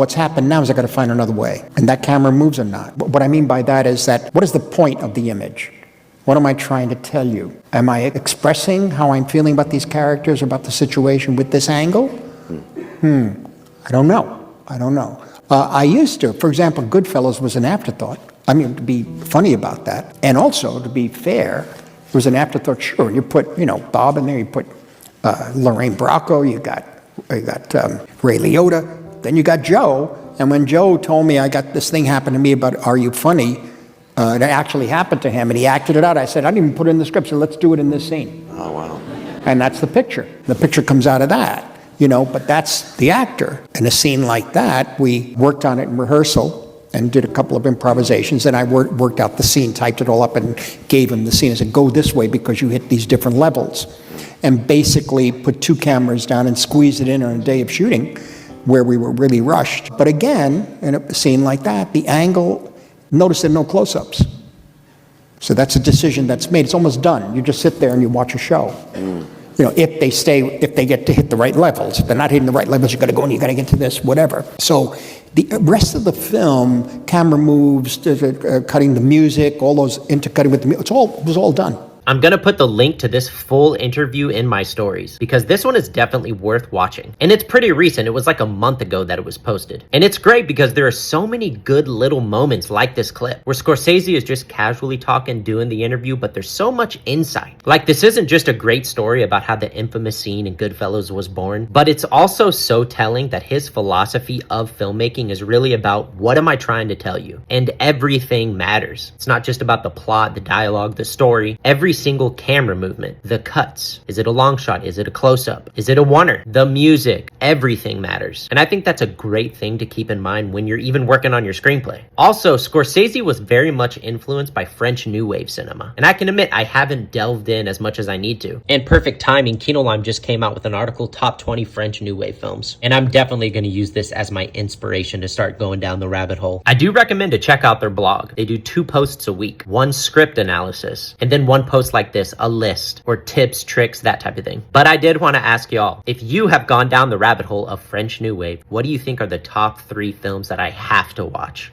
What's happened now is I got to find another way. And that camera moves or not. What I mean by that is that, what is the point of the image? What am I trying to tell you? Am I expressing how I'm feeling about these characters, about the situation with this angle? I don't know. I used to, for example, Goodfellas was an afterthought. I mean, to be funny about that. And also, to be fair, it was an afterthought. Sure, you put, Bob in there, you put Lorraine Bracco, you got Ray Liotta, then you got Joe. And when Joe told me I got this thing happened to me about Are You Funny, it actually happened to him, and he acted it out. I said, I didn't even put it in the script, so let's do it in this scene. Oh, wow. And that's the picture. The picture comes out of that, but that's the actor. In a scene like that, we worked on it in rehearsal and did a couple of improvisations, and I worked out the scene, typed it all up, and gave him the scene. I said, go this way because you hit these different levels. And basically put 2 cameras down and squeezed it in on a day of shooting where we were really rushed. But again, in a scene like that, the angle, notice there are no close-ups. So that's a decision that's made. It's almost done. You just sit there and you watch a show. If they get to hit the right levels. If they're not hitting the right levels, you got to go and you got to get to this, whatever. So the rest of the film, camera moves, cutting the music, all those intercutting with the music, it was all done. I'm gonna put the link to this full interview in my stories because this one is definitely worth watching. And it's pretty recent. It was like a month ago that it was posted. And it's great because there are so many good little moments like this clip where Scorsese is just casually talking, doing the interview, but there's so much insight. Like, this isn't just a great story about how the infamous scene in Goodfellas was born, but it's also so telling that his philosophy of filmmaking is really about what am I trying to tell you? And everything matters. It's not just about the plot, the dialogue, the story. Every single camera movement, the cuts. Is it a long shot? Is it a close-up? Is it a oneer? The music, everything matters. And I think that's a great thing to keep in mind when you're even working on your screenplay. Also, Scorsese was very much influenced by French New Wave cinema. And I can admit, I haven't delved in as much as I need to. And perfect timing, Kino Lime just came out with an article, Top 20 French New Wave Films. And I'm definitely going to use this as my inspiration to start going down the rabbit hole. I do recommend to check out their blog. They do 2 posts a week, 1 script analysis, and then 1 post like this, a list or tips, tricks, that type of thing. But I did want to ask y'all, if you have gone down the rabbit hole of French New Wave, what do you think are the top 3 films that I have to watch?